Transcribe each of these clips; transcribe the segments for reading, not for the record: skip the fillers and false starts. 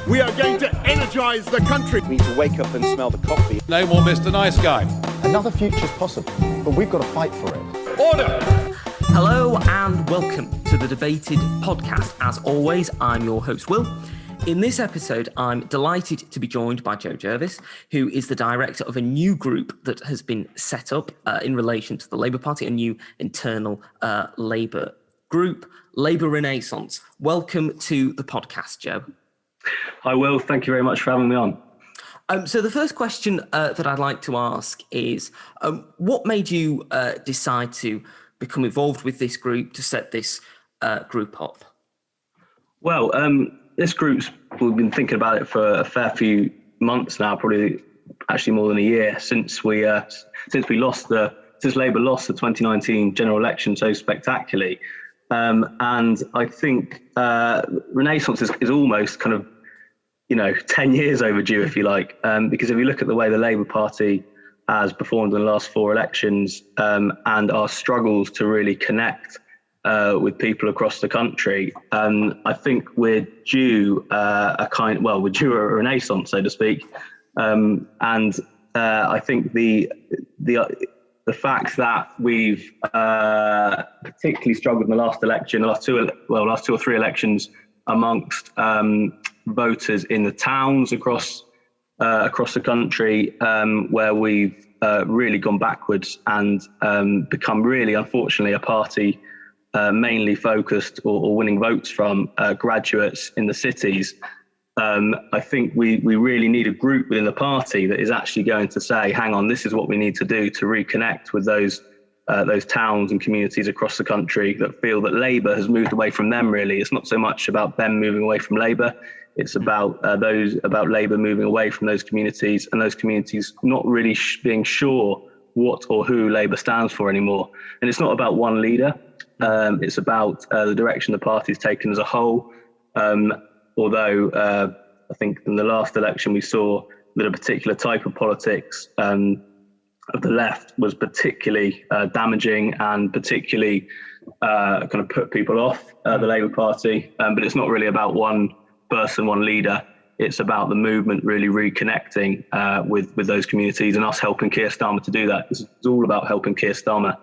We are going to energise the country. We need to wake up and smell the coffee. No more Mr. Nice Guy. Another future's possible, but we've got to fight for it. Order! Hello and welcome to the Debated podcast. As always, I'm your host, Will. In this episode, I'm delighted to be joined by Joe Jervis, who is the director of a new group that has been set up in relation to the Labour Party, a new internal Labour group, Labour Renaissance. Welcome to the podcast, Joe. Hi, Will. Thank you very much for having me on. So the first question that I'd like to ask is, what made you decide to become involved with this group, to set this group up? Well, this group's, we've been thinking about it for a fair few months now, probably actually more than a year since Labour lost the 2019 general election so spectacularly. And I think Renaissance is almost kind of, 10 years overdue, if you like, because if you look at the way the Labour Party has performed in the last four elections and our struggles to really connect with people across the country, I think we're due we're due a renaissance, so to speak. And I think the fact that we've particularly struggled in the last election, last two or three elections, amongst voters in the towns across the country, where we've really gone backwards and become really, unfortunately, a party mainly focused or winning votes from graduates in the cities. I think we really need a group within the party that is actually going to say, hang on, this is what we need to do to reconnect with those towns and communities across the country that feel that Labour has moved away from them, really. It's not so much about them moving away from Labour. It's about Labour moving away from those communities, and those communities not really being sure what or who Labour stands for anymore. And it's not about one leader. It's about the direction the party's taken as a whole. Although I think in the last election we saw that a particular type of politics of the left was particularly damaging and particularly kind of put people off the Labour Party. But it's not really about one person, one leader. It's about the movement really reconnecting with those communities and us helping Keir Starmer to do that. This is all about helping Keir Starmer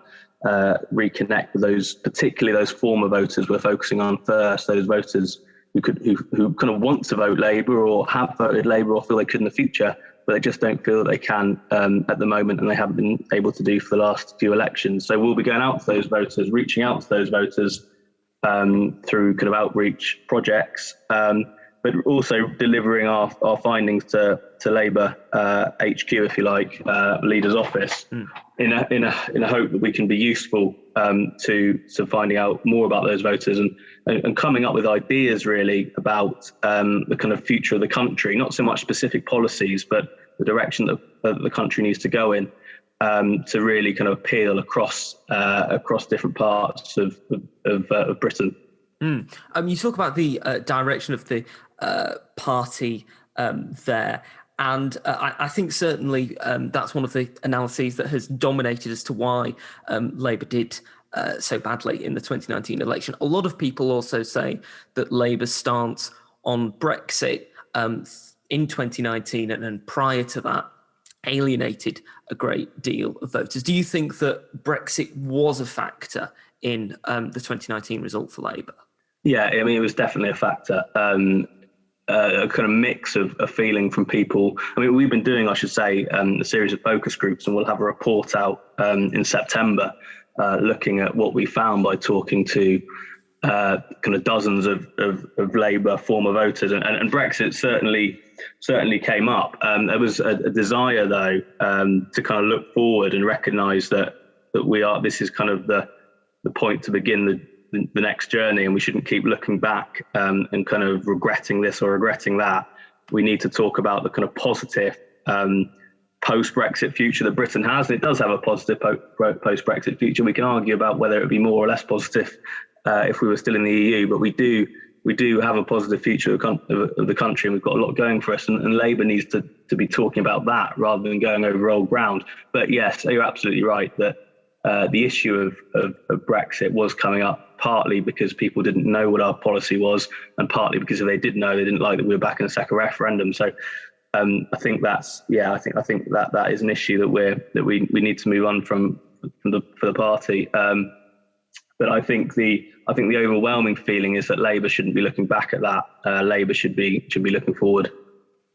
reconnect with those, particularly those former voters we're focusing on first, those voters who kind of want to vote Labour or have voted Labour or feel they could in the future, but they just don't feel that they can at the moment, and they haven't been able to do for the last few elections. So we'll be going out to those voters, reaching out to those voters through kind of outreach projects, but also delivering our findings to Labour HQ, if you like, leader's office, in a hope that we can be useful to finding out more about those voters and coming up with ideas really about the kind of future of the country, not so much specific policies, but the direction that the country needs to go in, to really kind of appeal across different parts of Britain. You talk about the direction of the party there, and I think certainly that's one of the analyses that has dominated as to why Labour did so badly in the 2019 election. A lot of people also say that Labour's stance on Brexit in 2019 and prior to that alienated a great deal of voters. Do you think that Brexit was a factor in the 2019 result for Labour? Yeah, I mean, it was definitely a factor. A kind of mix of feeling from people. I mean, we've been doing, I should say, a series of focus groups, and we'll have a report out in September looking at what we found by talking to kind of dozens of Labour former voters, and Brexit certainly came up. There was a desire, though, to kind of look forward and recognise that this is kind of the point to begin the next journey, and we shouldn't keep looking back and kind of regretting this or regretting that. We need to talk about the kind of positive post-Brexit future that Britain has, and it does have a positive post-Brexit future. We can argue about whether it would be more or less positive if we were still in the EU, but we do have a positive future of the country, and we've got a lot going for us, and Labour needs to be talking about that rather than going over old ground. But yes, you're absolutely right that the issue of Brexit was coming up partly because people didn't know what our policy was, and partly because if they did know, they didn't like that we were back in a second referendum. So I think that's I think that is an issue that we need to move on from for the party. But I think the overwhelming feeling is that Labour shouldn't be looking back at that. Labour should be looking forward.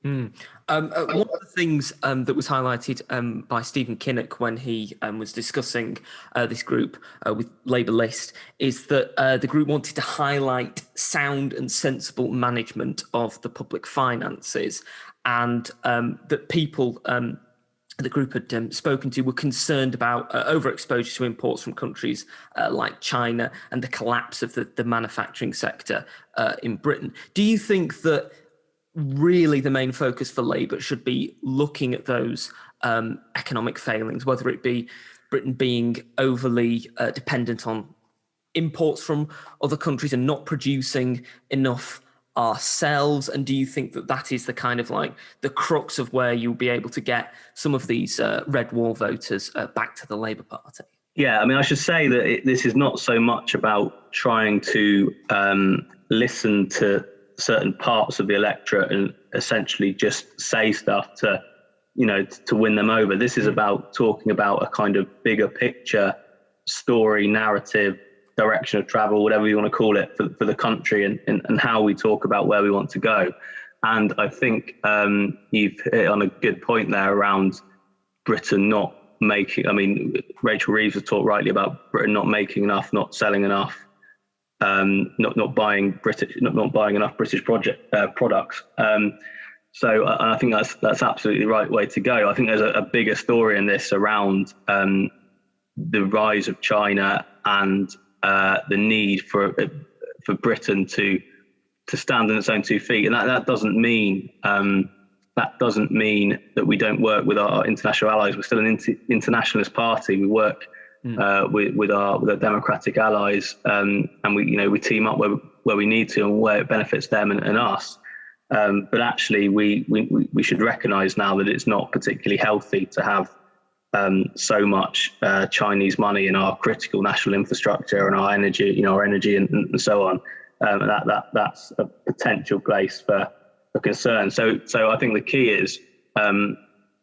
One of the things that was highlighted by Stephen Kinnock when he was discussing this group with Labour List is that the group wanted to highlight sound and sensible management of the public finances, and that people the group had spoken to were concerned about overexposure to imports from countries like China and the collapse of the manufacturing sector in Britain. Do you think that really the main focus for Labour should be looking at those economic failings, whether it be Britain being overly dependent on imports from other countries and not producing enough ourselves? And do you think that that is the kind of like the crux of where you'll be able to get some of these red wall voters back to the Labour Party? Yeah, I mean, I should say that this is not so much about trying to listen to certain parts of the electorate and essentially just say stuff to win them over. This is about talking about a kind of bigger picture story, narrative, direction of travel, whatever you want to call it, for the country and how we talk about where we want to go. And I think you've hit on a good point there around Britain not making, I mean, Rachel Reeves has talked rightly about Britain not making enough, not selling enough, not buying enough British products. So I think that's absolutely the right way to go. I think there's a bigger story in this around the rise of China and the need for Britain to stand on its own 2 feet, and that doesn't mean that we don't work with our international allies. We're still an internationalist party. We work with our democratic allies, and we team up where we need to and where it benefits them and us. But actually, we should recognise now that it's not particularly healthy to have so much Chinese money in our critical national infrastructure and our energy, and so on. That's a potential place for concern. So I think the key is,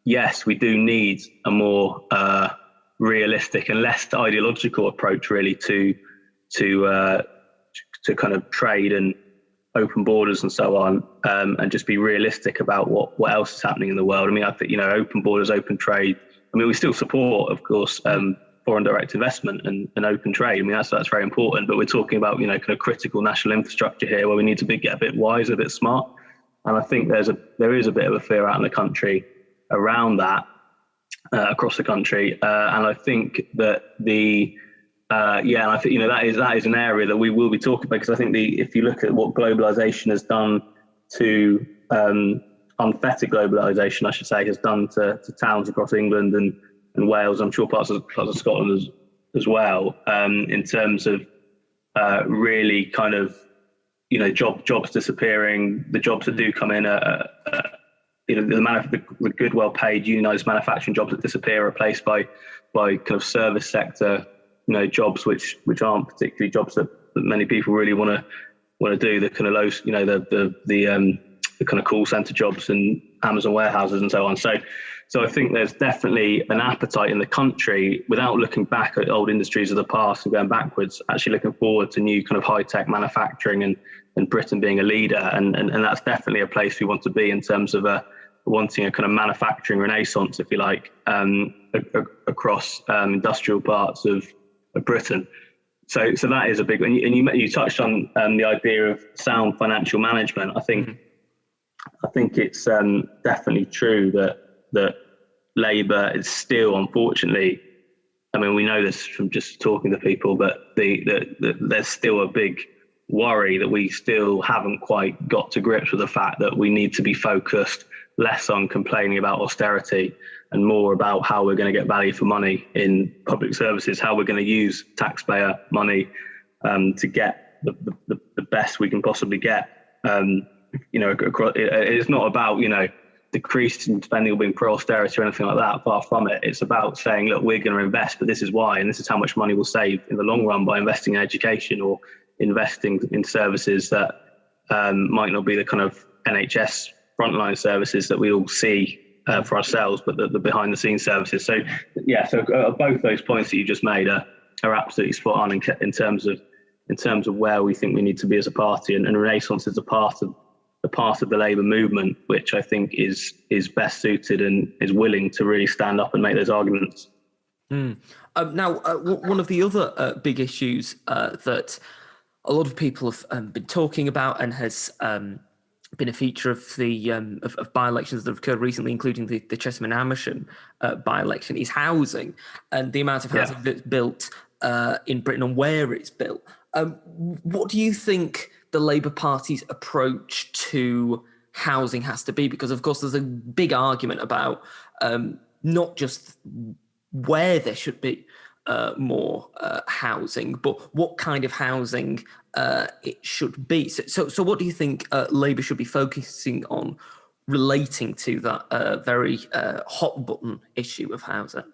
yes, we do need a more realistic and less ideological approach, really, to kind of trade and open borders and so on, and just be realistic about what else is happening in the world. I mean, I think open borders, open trade. I mean, we still support, of course, foreign direct investment and open trade. I mean, that's very important. But we're talking about kind of critical national infrastructure here, where we need to get a bit wiser, a bit smart. And I think there is a bit of a fear out in the country around that, across the country. And I think that and I think that is an area that we will be talking about, because I think if you look at what globalization has done to unfettered globalization, I should say, has done to towns across England and Wales, I'm sure parts of Scotland as well, in terms of really kind of jobs disappearing, the jobs that do come in the good, well-paid unionised manufacturing jobs that disappear, replaced by kind of service sector jobs which aren't particularly jobs that many people really want to do, the kind of low, the kind of call center jobs and Amazon warehouses and so on. So I think there's definitely an appetite in the country, without looking back at old industries of the past and going backwards, actually looking forward to new kind of high-tech manufacturing and Britain being a leader. And that's definitely a place we want to be in terms of wanting a kind of manufacturing renaissance, if you like, across industrial parts of Britain. So that is a big one. And you touched on the idea of sound financial management. I think it's definitely true that Labour is still, unfortunately, I mean, we know this from just talking to people, but there's still a big worry that we still haven't quite got to grips with the fact that we need to be focused less on complaining about austerity and more about how we're going to get value for money in public services, how we're going to use taxpayer money to get the best we can possibly get. It's not about decreasing spending or being pro-austerity or anything like that. Far from it. It's about saying, look, we're going to invest, but this is why, and this is how much money we'll save in the long run by investing in education or investing in services that might not be the kind of NHS frontline services that we all see for ourselves, but the behind the scenes services. So both those points that you just made are absolutely spot on in terms of where we think we need to be as a party, and Renaissance is a part of the Labour movement, which I think is best suited and is willing to really stand up and make those arguments. Now, one of the other big issues that a lot of people have been talking about and has been a feature of the of by-elections that have occurred recently, including the Chesham and Amersham by-election, is housing and the amount of housing that's built in Britain and where it's built. What do you think the Labour Party's approach to housing has to be? Because, of course, there's a big argument about not just where there should be more housing, but what kind of housing it should be. So what do you think Labour should be focusing on relating to that very hot button issue of housing?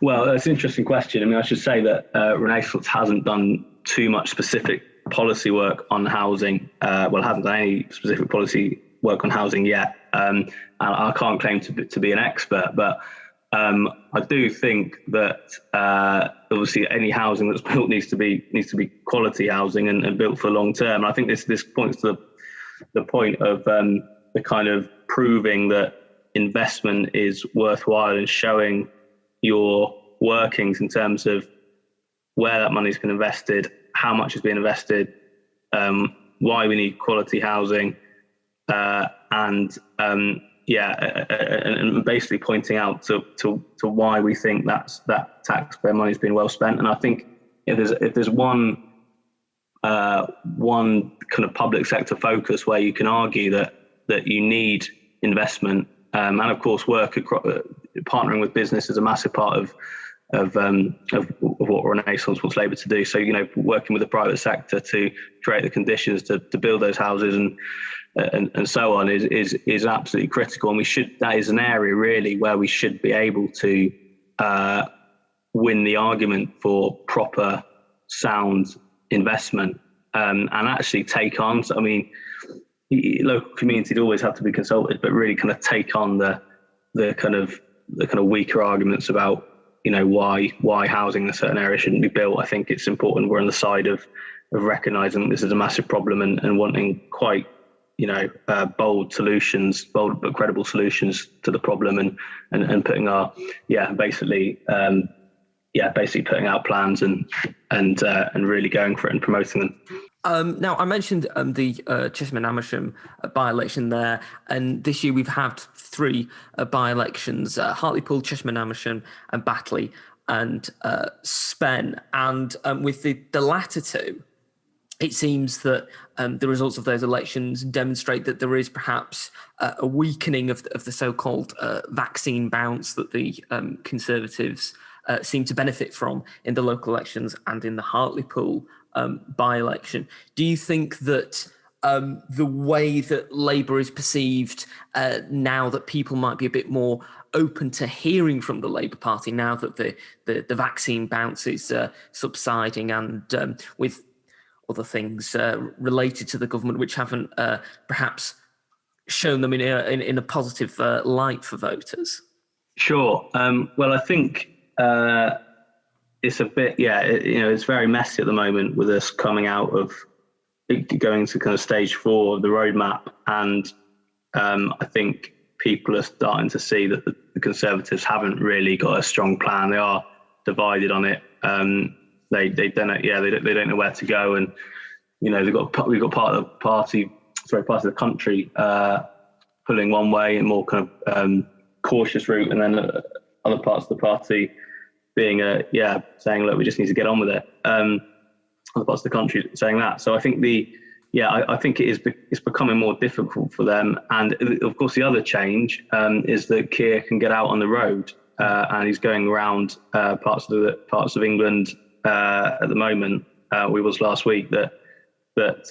Well, that's an interesting question. I mean, I should say that Renaissance hasn't done too much specific policy work on housing. Hasn't done any specific policy work on housing yet. And I can't claim to be an expert, but I do think that obviously any housing that's built needs to be quality housing and built for long term. And I think this points to the point of the kind of proving that investment is worthwhile and showing your workings in terms of where that money's been invested, how much is being invested, why we need quality housing, and basically pointing out to why we think that taxpayer money has been well spent. And I think if there's one kind of public sector focus where you can argue that you need investment, and of course partnering with business is a massive part of what Renaissance wants Labour to do. So, working with the private sector to create the conditions to build those houses and so on is absolutely critical. And that is an area really where we should be able to win the argument for proper, sound investment and actually take on. So, I mean, local communities always have to be consulted, but really kind of take on the kind of weaker arguments about why housing in a certain area shouldn't be built. I think it's important we're on the side of recognising this is a massive problem and wanting quite bold but credible solutions to the problem and putting our basically putting out plans and really going for it and promoting them. Now, I mentioned the Chesham and Amersham by-election there, and this year we've had 3 by-elections, Hartlepool, Chesham and Amersham, and Batley and Spen. And with the latter 2, it seems that the results of those elections demonstrate that there is perhaps a weakening of the so-called vaccine bounce that the Conservatives seem to benefit from in the local elections and in the Hartlepool by-election. Do you think that the way that Labour is perceived now that people might be a bit more open to hearing from the Labour Party now that the vaccine bounce is subsiding and with other things related to the government which haven't perhaps shown them in a positive light for voters? Sure. Well, I think it's a bit, it's very messy at the moment with us coming out of going to kind of stage 4 of the roadmap. And I think people are starting to see that the Conservatives haven't really got a strong plan. They are divided on it. They don't know, they don't know where to go. And, we've got part of the country pulling one way and more kind of cautious route. And then other parts of the party being saying, look, we just need to get on with it. Other parts of the country saying that. So I think I think it's becoming more difficult for them. And of course, the other change is that Keir can get out on the road and he's going around parts of England at the moment. We was last week that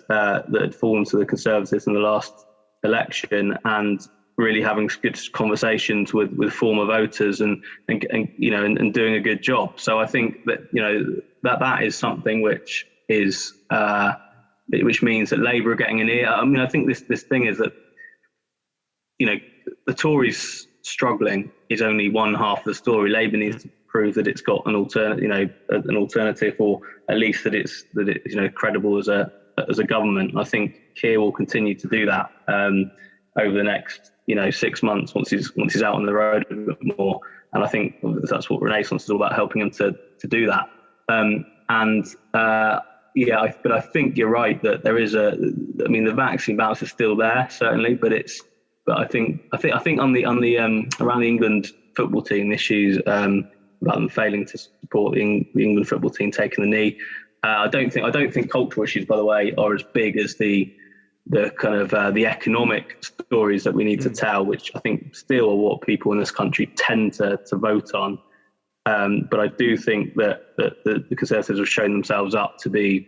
had fallen to the Conservatives in the last election and really having good conversations with former voters and doing a good job. So I think that that is something which is which means that Labour are getting an ear. I mean, I think this thing is that the Tories struggling is only one half of the story. Labour needs to prove that it's got an alternative, or at least that it's credible as a government. I think Keir will continue to do that over the next 6 months once he's out on the road a bit more. And I think that's what Renaissance is all about, helping him to do that. But I think you're right that there is the vaccine bounce is still there, certainly, but I think on the around the England football team, the issues about them failing to support the England football team taking the knee. I don't think cultural issues, by the way, are as big as the kind of the economic stories that we need to tell, which I think still are what people in this country tend to vote on. But I do think that the Conservatives have shown themselves up to be,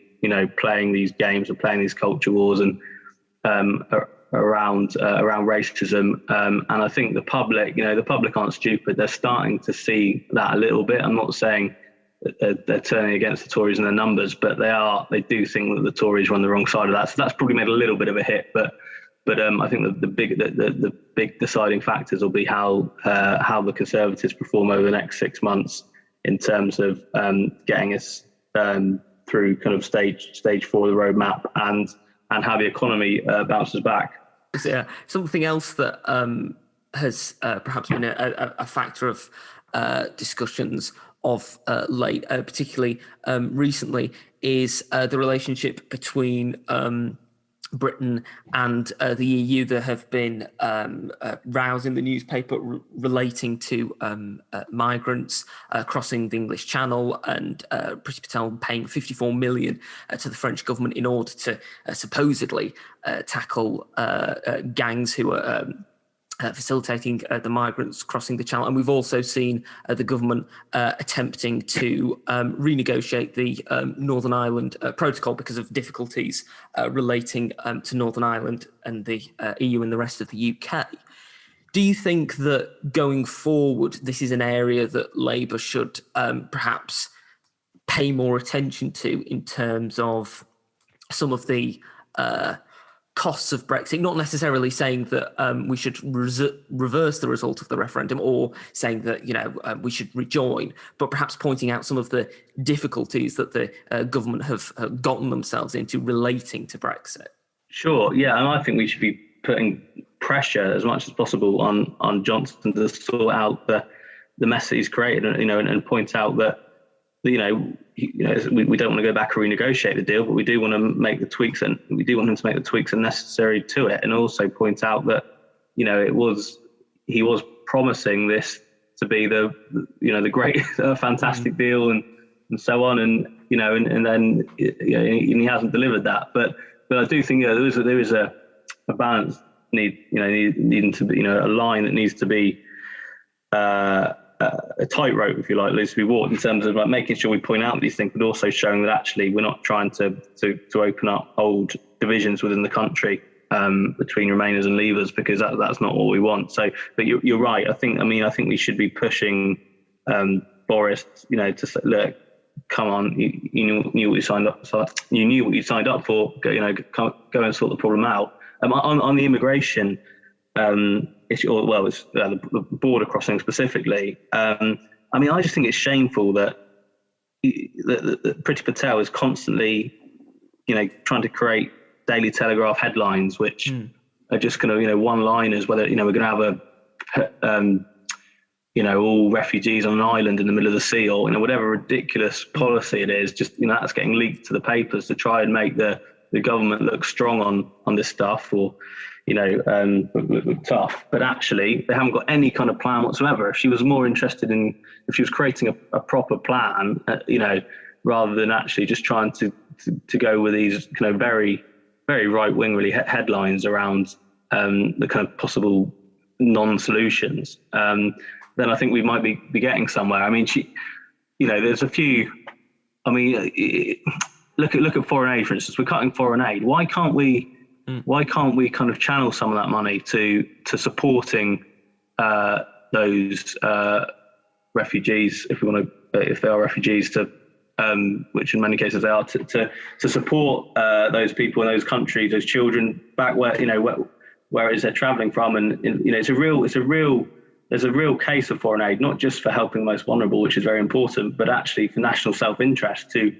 playing these games and playing these culture wars and around racism. And I think the public aren't stupid. They're starting to see that a little bit. I'm not saying that they're turning against the Tories in their numbers, but they do think that the Tories are on the wrong side of that. So that's probably made a little bit of a hit. But I think that the big deciding factors will be how the Conservatives perform over the next 6 months in terms of getting us through kind of stage 4 of the roadmap and how the economy bounces back. Yeah, something else that has perhaps been a factor of discussions of late, particularly recently, is the relationship between Britain and the EU. There have been rows in the newspaper relating to migrants crossing the English Channel, and Priti Patel paying 54 million to the French government in order to supposedly tackle gangs who are facilitating the migrants crossing the Channel. And we've also seen the government attempting to renegotiate the Northern Ireland Protocol because of difficulties relating to Northern Ireland and the EU and the rest of the UK. Do you think that going forward, this is an area that Labour should perhaps pay more attention to in terms of some of the costs of Brexit, not necessarily saying that we should reverse the result of the referendum or saying that, we should rejoin, but perhaps pointing out some of the difficulties that the government have gotten themselves into relating to Brexit? Sure, yeah, and I think we should be putting pressure as much as possible on Johnson to sort out the mess that he's created, and point out that, we don't want to go back and renegotiate the deal, but we do want to make the tweaks, and we do want him to make the tweaks necessary to it, and also point out that, he was promising this to be the great, fantastic deal, and so on, and then he hasn't delivered that. But I do think there is a balance needing to be, a line that needs to be a tightrope, if you like, needs to be walked in terms of making sure we point out these things, but also showing that actually we're not trying to open up old divisions within the country between Remainers and Leavers, because that's not what we want. So, but you're right. I think we should be pushing Boris, to say, look, come on, you knew what you signed up. So you knew what you signed up for. Go and sort the problem out. On the immigration issue, it's the border crossing specifically. I just think it's shameful that Priti Patel is constantly, trying to create Daily Telegraph headlines, which are just kind of, one-liners, whether, we're going to have all refugees on an island in the middle of the sea, or, whatever ridiculous policy it is, just, that's getting leaked to the papers to try and make the government look strong on this stuff, or, look tough. But actually, they haven't got any kind of plan whatsoever. If she was more interested in, if she was creating a proper plan, rather than actually just trying to go with these kind of very, very right-wing really headlines around the kind of possible non-solutions, then I think we might be getting somewhere. There's a few. Look at foreign aid, for instance. We're cutting foreign aid. Why can't we why can't we kind of channel some of that money to supporting those refugees, if they are refugees, to which in many cases they are, to support those people in those countries, those children back where where it is they're travelling from, and there's a real case for foreign aid, not just for helping the most vulnerable, which is very important, but actually for national self-interest to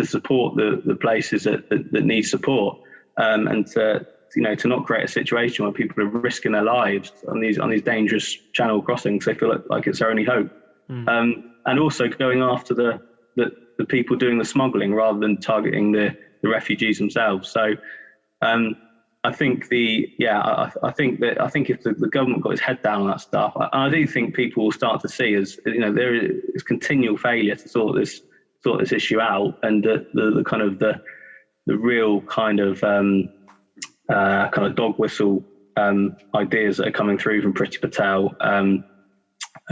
support the places that need support, and to not create a situation where people are risking their lives on these dangerous channel crossings. They feel like it's their only hope, and also going after the people doing the smuggling rather than targeting the refugees themselves. So I think I think if the government got its head down on that stuff, I do think people will start to see there is continual failure to sort this issue out, and the kind of the real kind of dog whistle ideas that are coming through from Priti Patel are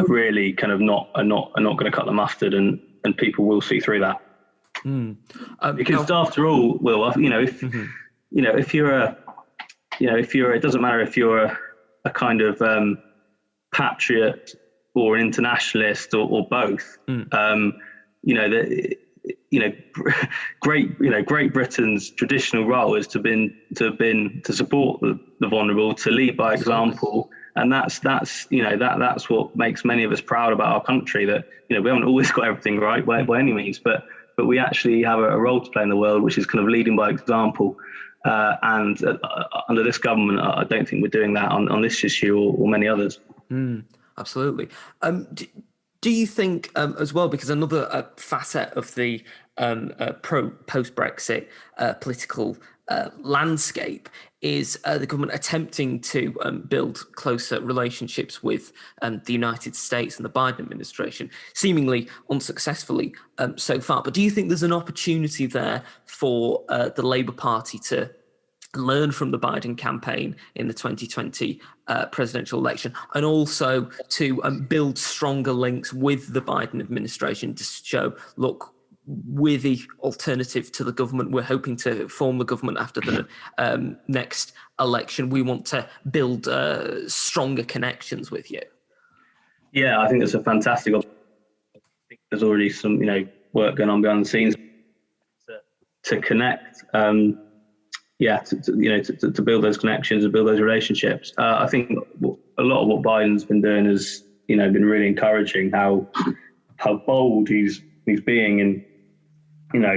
really kind of not going to cut the mustard, and people will see through that. Because after all, Will, if you're it doesn't matter if you're a kind of patriot or an internationalist or both. Great Britain's traditional role is to support the vulnerable, to lead by example, and that's what makes many of us proud about our country. That we haven't always got everything right by any means, but we actually have a role to play in the world, which is kind of leading by example. And under this government, I don't think we're doing that on this issue or many others. Absolutely. Do you think as well, because another facet of the post-Brexit political landscape is the government attempting to build closer relationships with the United States and the Biden administration, seemingly unsuccessfully so far. But do you think there's an opportunity there for the Labour Party to learn from the Biden campaign in the 2020 presidential election, and also to build stronger links with the Biden administration to show, look, we're the alternative to the government. We're hoping to form the government after the next election. We want to build stronger connections with you. Yeah, I think it's a fantastic opportunity. I think there's already some, work going on behind the scenes to connect. To build those connections and build those relationships. I think a lot of what Biden's been doing has, been really encouraging. How bold he's being, and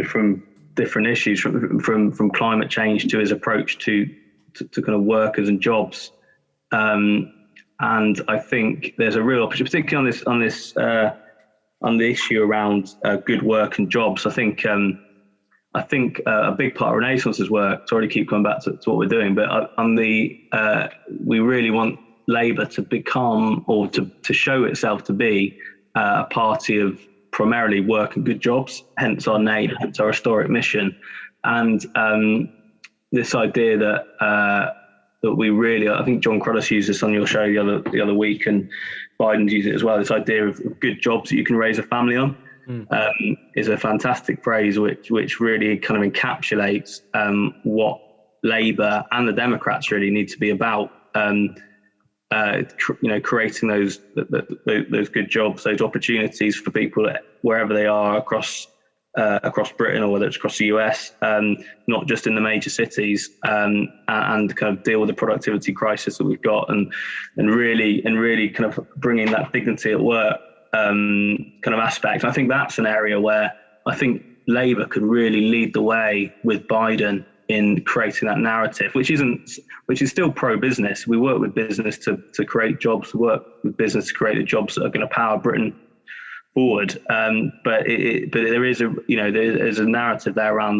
from different issues, from climate change to his approach to kind of workers and jobs. And I think there's a real opportunity, particularly on the issue around good work and jobs. I think a big part of Renaissance's work, sorry to keep coming back to what we're doing, but we really want Labour to become, or to show itself to be a party of primarily work and good jobs, hence our name, hence our historic mission. And this idea that we really, I think John Cruddas used this on your show the other week, and Biden's used it as well, this idea of good jobs that you can raise a family on. Is a fantastic phrase which really kind of encapsulates what Labour and the Democrats really need to be about. Creating those good jobs, those opportunities for people wherever they are across Britain, or whether it's across the US, not just in the major cities, and kind of deal with the productivity crisis that we've got, and really kind of bringing that dignity at work kind of aspect. I think that's an area where I think Labour could really lead the way with Biden in creating that narrative, which is still pro-business. We work with business to create jobs, work with business to create the jobs that are going to power Britain forward. But there is there's a narrative there around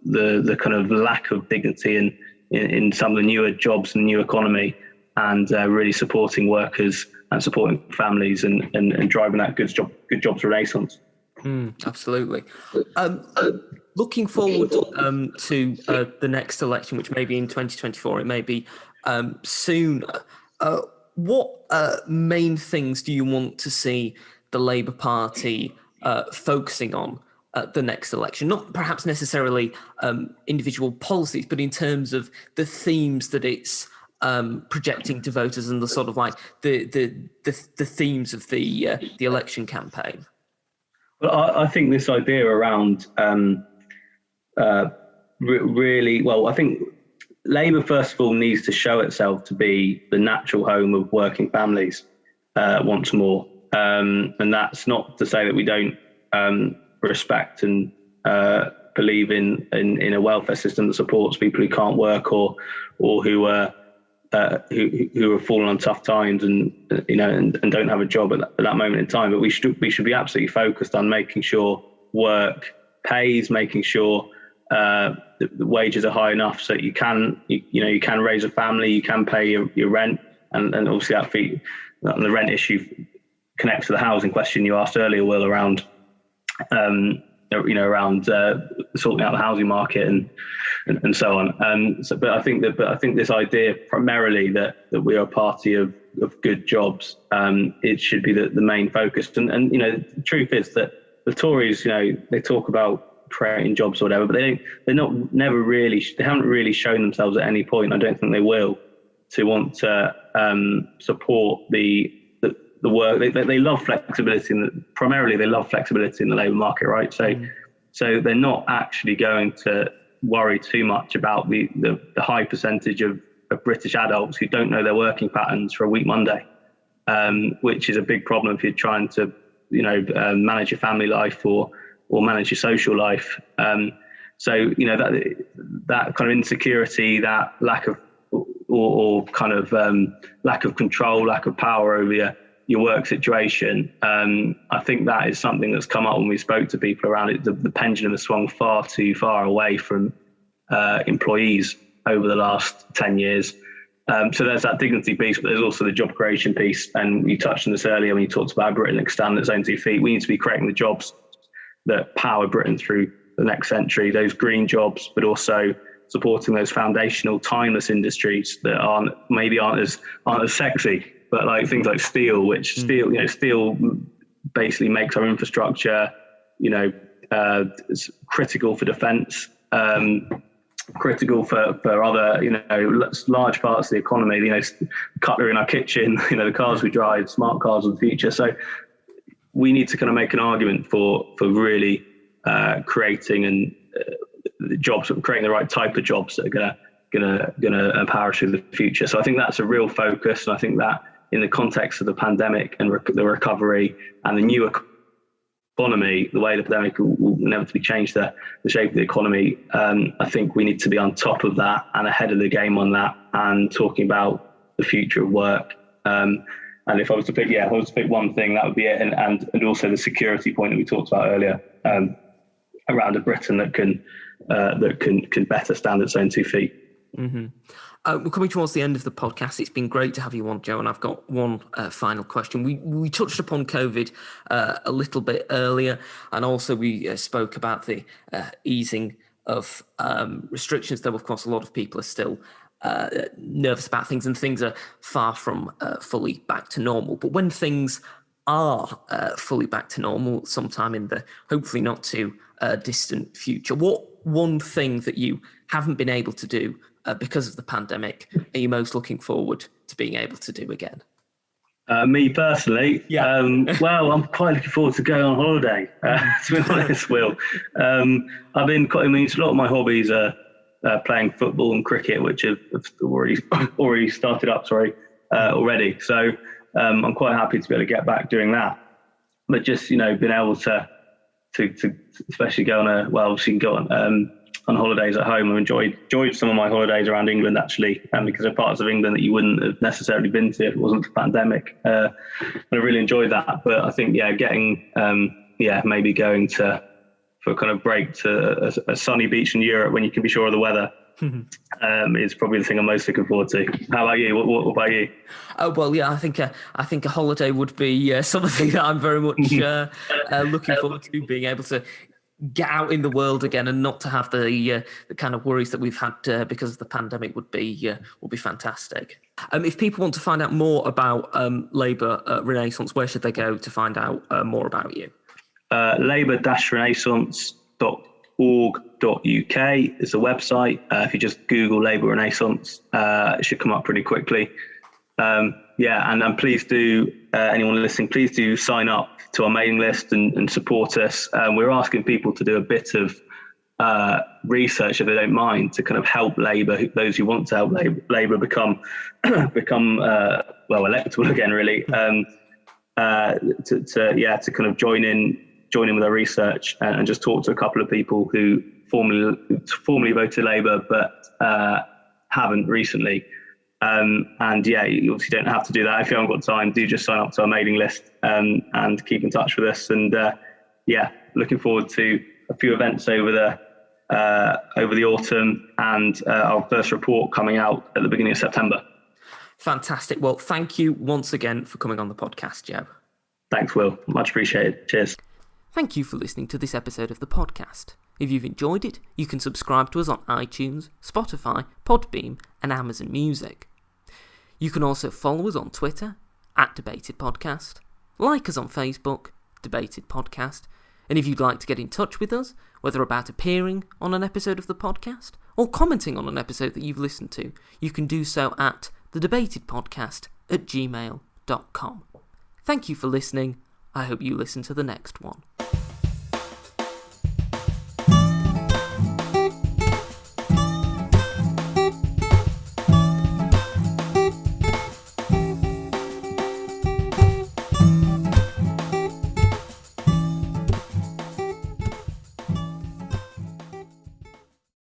the kind of lack of dignity in some of the newer jobs and the new economy, and really supporting workers and supporting families and driving that good jobs renaissance. Absolutely. Looking forward to the next election, which may be in 2024, it may be soon. What main things do you want to see the Labour Party focusing on the next election? Not perhaps necessarily individual policies, but in terms of the themes that it's projecting to voters and the sort of like the themes of the election campaign. Well, I think this idea around really, well, I think Labour, first of all, needs to show itself to be the natural home of working families once more. And that's not to say that we don't respect and believe in a welfare system that supports people who can't work or who are falling on tough times and don't have a job at that moment in time. But we should be absolutely focused on making sure work pays, making sure the wages are high enough so that you can raise a family, you can pay your rent, and obviously the rent issue connects to the housing question you asked earlier, Will, around sorting out the housing market and so on. But I think this idea primarily that we are a party of good jobs, it should be the main focus. And the truth is that the Tories, they talk about creating jobs or whatever, but they haven't really shown themselves at any point, I don't think they will, to want to support the work. They love flexibility, primarily they love flexibility in the labour market, right? So they're not actually going to worry too much about the high percentage of British adults who don't know their working patterns for a week Monday, which is a big problem if you're trying to manage your family life or manage your social life. So that kind of insecurity, that lack of or kind of lack of control, lack of power over your work situation. I think that is something that's come up when we spoke to people around it. The pendulum has swung far too far away from employees over the last 10 years. So there's that dignity piece, but there's also the job creation piece. And you touched on this earlier when you talked about Britain expanding its own 2 feet. We need to be creating the jobs that power Britain through the next century, those green jobs, but also supporting those foundational, timeless industries that aren't as sexy, but like things like steel, which steel basically makes our infrastructure, critical for defence, critical for other, large parts of the economy, cutlery in our kitchen, the cars we drive, smart cars of the future. So we need to kind of make an argument for really creating and jobs, creating the right type of jobs that are gonna empower us through the future. So I think that's a real focus, and I think that in the context of the pandemic and the recovery and the new economy, the way the pandemic will inevitably change the shape of the economy. I think we need to be on top of that and ahead of the game on that, and talking about the future of work. And if I was to pick one thing, that would be it. And also the security point that we talked about earlier, around a Britain that can better stand its own 2 feet. Mm-hmm. We're coming towards the end of the podcast. It's been great to have you on, Joe, and I've got one final question. We touched upon COVID a little bit earlier, and also we spoke about the easing of restrictions, though, of course, a lot of people are still nervous about things, and things are far from fully back to normal. But when things are fully back to normal, sometime in the hopefully not too distant future, what one thing that you haven't been able to do because of the pandemic are you most looking forward to being able to do again? Me personally, well, I'm quite looking forward to going on holiday, to be honest, Will. A lot of my hobbies are playing football and cricket, which have already started up, already. So I'm quite happy to be able to get back doing that. But just, being able to especially go on holidays at home. I've enjoyed some of my holidays around England, actually, because they're parts of England that you wouldn't have necessarily been to if it wasn't for the pandemic. And I really enjoyed that. But I think, maybe going for a kind of break to a sunny beach in Europe when you can be sure of the weather is probably the thing I'm most looking forward to. How about you? What about you? I think a holiday would be something that I'm very much looking forward to, being able to get out in the world again and not to have the kind of worries that we've had because of the pandemic would be fantastic. If people want to find out more about Labour Renaissance, where should they go to find out more about you? labour-renaissance.org.uk is the website. If you just Google Labour Renaissance, it should come up pretty quickly. And please do, anyone listening, please do sign up to our mailing list and support us. We're asking people to do a bit of research, if they don't mind, to kind of help Labour, those who want to help Labour become electable again, really. To kind of join in with our research and just talk to a couple of people who formerly voted Labour but haven't recently. You obviously don't have to do that. If you haven't got time, do just sign up to our mailing list and keep in touch with us. And looking forward to a few events over the autumn and our first report coming out at the beginning of September. Fantastic. Well, thank you once again for coming on the podcast, Jeb. Thanks, Will. Much appreciated. Cheers. Thank you for listening to this episode of the podcast. If you've enjoyed it, you can subscribe to us on iTunes, Spotify, Podbeam, and Amazon Music. You can also follow us on Twitter, @DebatedPodcast, like us on Facebook, Debated Podcast, and if you'd like to get in touch with us, whether about appearing on an episode of the podcast or commenting on an episode that you've listened to, you can do so at thedebatedpodcast@gmail.com. Thank you for listening. I hope you listen to the next one.